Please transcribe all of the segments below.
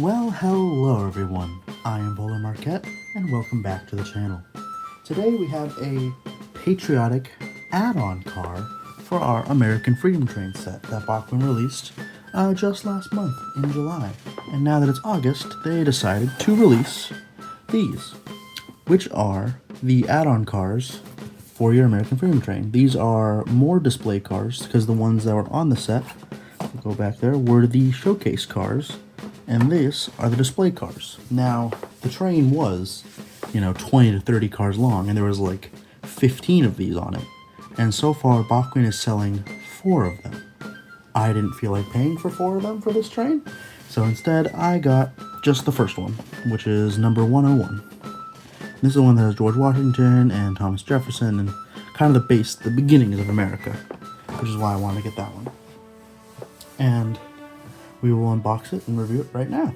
Well, hello everyone. I am Bowler Marquette, and welcome back to the channel. Today we have a patriotic add-on car for our American Freedom Train set that Bachmann released just last month in July. And now that it's August, they decided to release these, which are the add-on cars for your American Freedom Train. These are more display cars because the ones that were on the set, go back there, were the showcase cars, and these are the display cars. Now, the train was, 20 to 30 cars long, and there was like 15 of these on it. And so far, Bachmann is selling 4 of them. I didn't feel like paying for 4 of them for this train, so instead I got just the first one, which is number 101. This is the one that has George Washington and Thomas Jefferson and kind of the beginnings of America, which is why I wanted to get that one. And we will unbox it and review it right now.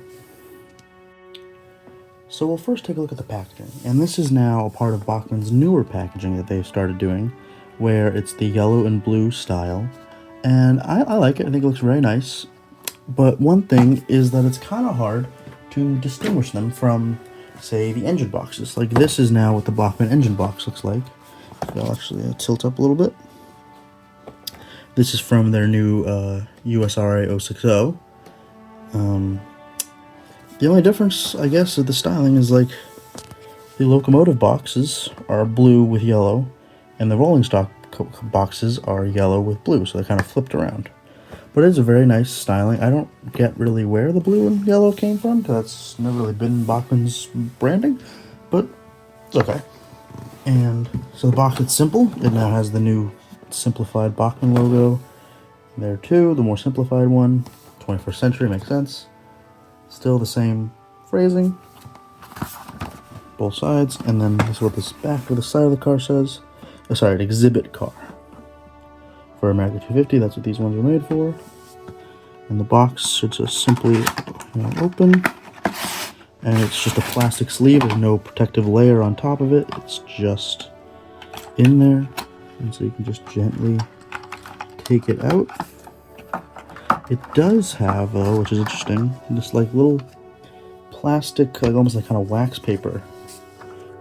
So we'll first take a look at the packaging. And this is now a part of Bachmann's newer packaging that they've started doing, where it's the yellow and blue style. And I like it. I think it looks very nice. But one thing is that it's kind of hard to distinguish them from, say, the engine boxes. Like this is now what the Bachmann engine box looks like. I'll actually tilt up a little bit. This is from their new USRA 060. The only difference, I guess, of the styling is like the locomotive boxes are blue with yellow, and the rolling stock boxes are yellow with blue, so they're kind of flipped around. But it's a very nice styling. I don't get really where the blue and yellow came from, because that's never really been Bachmann's branding, but it's okay. And so the box is simple. It now has the new simplified Bachmann logo there too, the more simplified one. 21st century, makes sense. Still the same phrasing, both sides, and then this is what this back of the side of the car says. Oh, sorry, an exhibit car. For America 250, that's what these ones are made for. And the box should just simply open, and it's just a plastic sleeve. There's no protective layer on top of it. It's just in there, and so you can just gently take it out. It does have, though, which is interesting, this like little plastic, like almost like kind of wax paper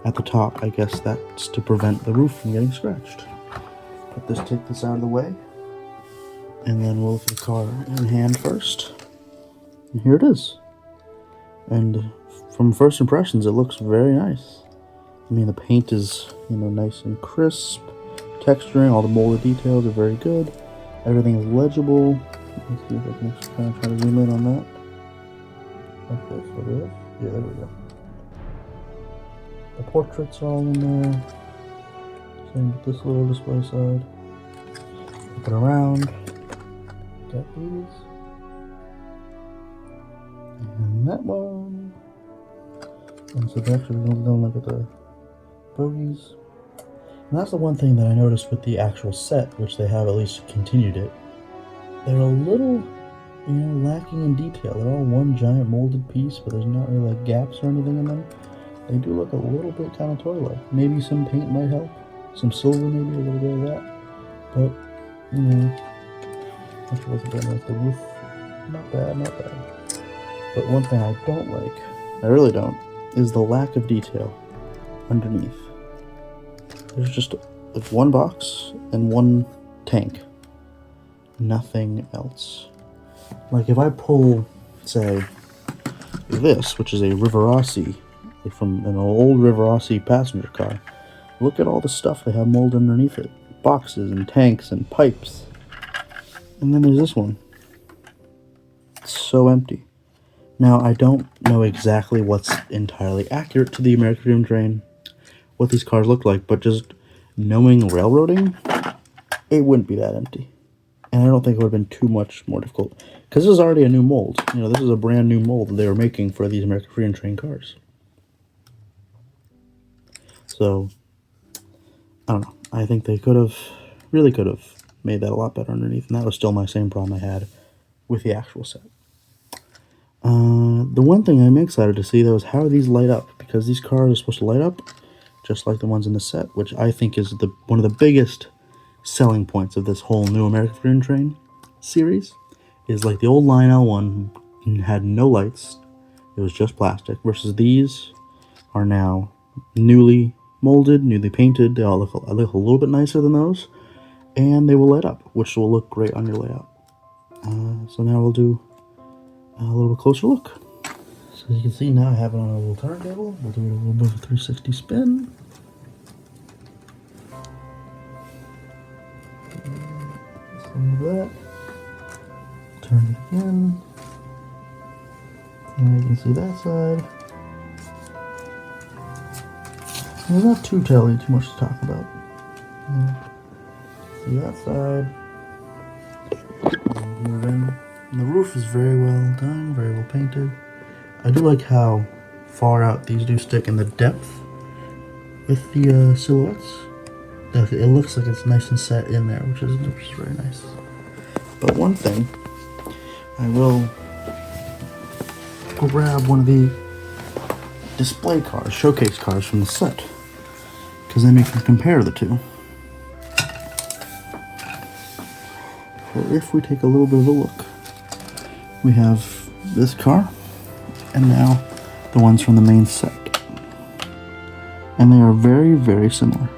at the top. I guess that's to prevent the roof from getting scratched. Take this out of the way, and then we'll look at the car in hand first. And here it is. And from first impressions, it looks very nice. I mean, the paint is, nice and crisp. Texturing, all the molded details are very good. Everything is legible. Let's see if I can kind of try to zoom in on that. Okay, so it is. Yeah, there we go. The portraits are all in there. Same with this little display side. Flip it around. Got these. And that one. And so they're actually going to look at the bogies. And that's the one thing that I noticed with the actual set, which they have at least continued it. They're a little, lacking in detail. They're all one giant molded piece, but there's not really like gaps or anything in them. They do look a little bit kind of toy-like. Maybe some paint might help. Some silver, maybe, a little bit of that. But, let's look at that, the roof. Not bad, not bad. But one thing I don't like, I really don't, is the lack of detail underneath. There's just like one box and one tank. Nothing else. Like if I pull, say, this, which is a Rivarossi, from an old Rivarossi passenger car, look at all the stuff they have molded underneath it. Boxes and tanks and pipes. And then there's this one. It's so empty. Now, I don't know exactly what's entirely accurate to the American Freedom Train, what these cars look like, but just knowing railroading, it wouldn't be that empty. And I don't think it would have been too much more difficult. Because this is already a new mold. This is a brand new mold that they were making for these American Freedom Train cars. So, I don't know. I think they really could have made that a lot better underneath. And that was still my same problem I had with the actual set. The one thing I'm excited to see, though, is how these light up. Because these cars are supposed to light up just like the ones in the set, which I think is one of the biggest selling points of this whole new American Freedom Train series. Is like the old Line L1 had no lights, It was just plastic. Versus these are now newly molded, newly painted. They all look a little bit nicer than those, and they will light up, which will look great on your layout. So now we'll do a little bit closer look. So as you can see, now I have it on a little turntable. We'll do it a little bit of a 360 spin. Some of that. Turn it again. And you can see that side. There's not too much to talk about. See that side. Move in. And the roof is very well done, very well painted. I do like how far out these do stick in the depth with the silhouettes. It looks like it's nice and set in there, which is very nice. But one thing, I will grab one of the display cars, showcase cars from the set, because then we can compare the two. So if we take a little bit of a look, we have this car, and now the ones from the main set. And they are very, very similar.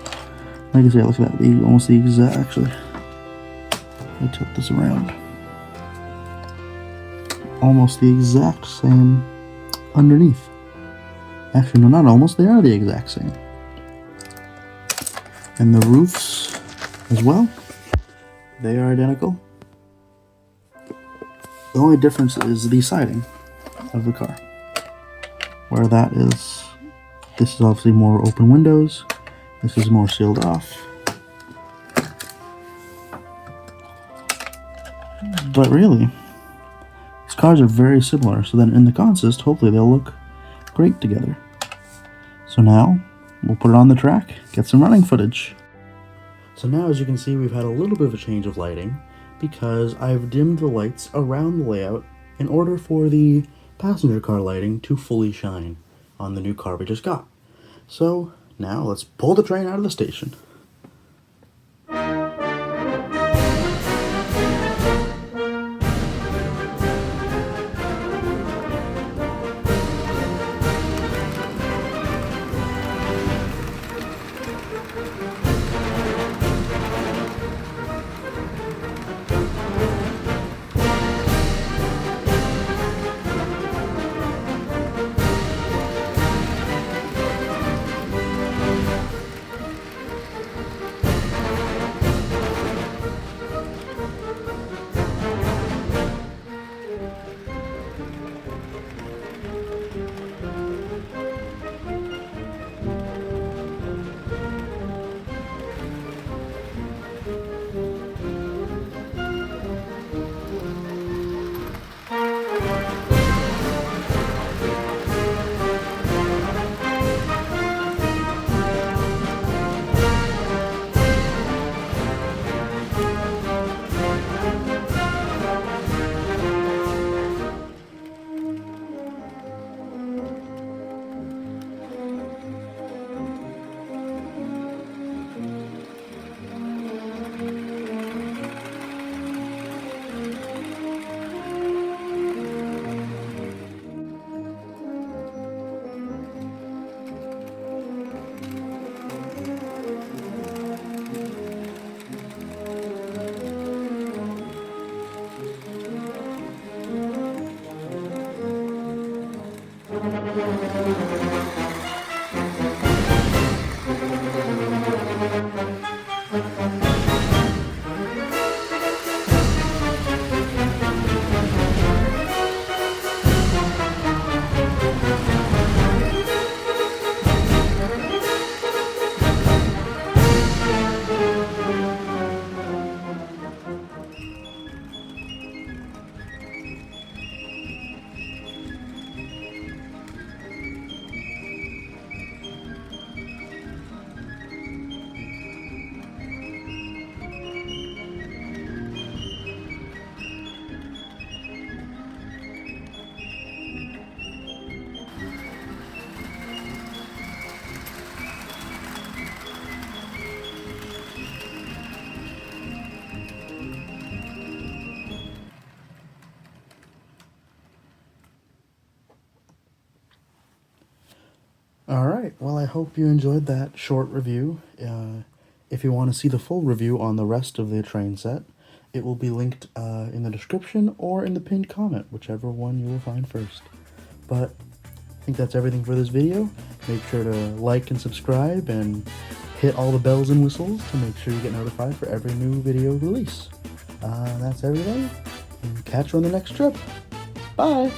Like I say, look at that, almost the exact, actually. Let me tilt this around. Almost the exact same underneath. Actually, no, not almost, they are the exact same. And the roofs as well, they are identical. The only difference is the siding of the car. Where this is obviously more open windows, this is more sealed off. But really, these cars are very similar, so then in the consist, hopefully they'll look great together. So now, we'll put it on the track, get some running footage. So now, as you can see, we've had a little bit of a change of lighting because I've dimmed the lights around the layout in order for the passenger car lighting to fully shine on the new car we just got. So now let's pull the train out of the station. Alright, well, I hope you enjoyed that short review. If you want to see the full review on the rest of the train set, it will be linked in the description or in the pinned comment, whichever one you will find first. But I think that's everything for this video. Make sure to like and subscribe and hit all the bells and whistles to make sure you get notified for every new video release. That's everything, and catch you on the next trip. Bye!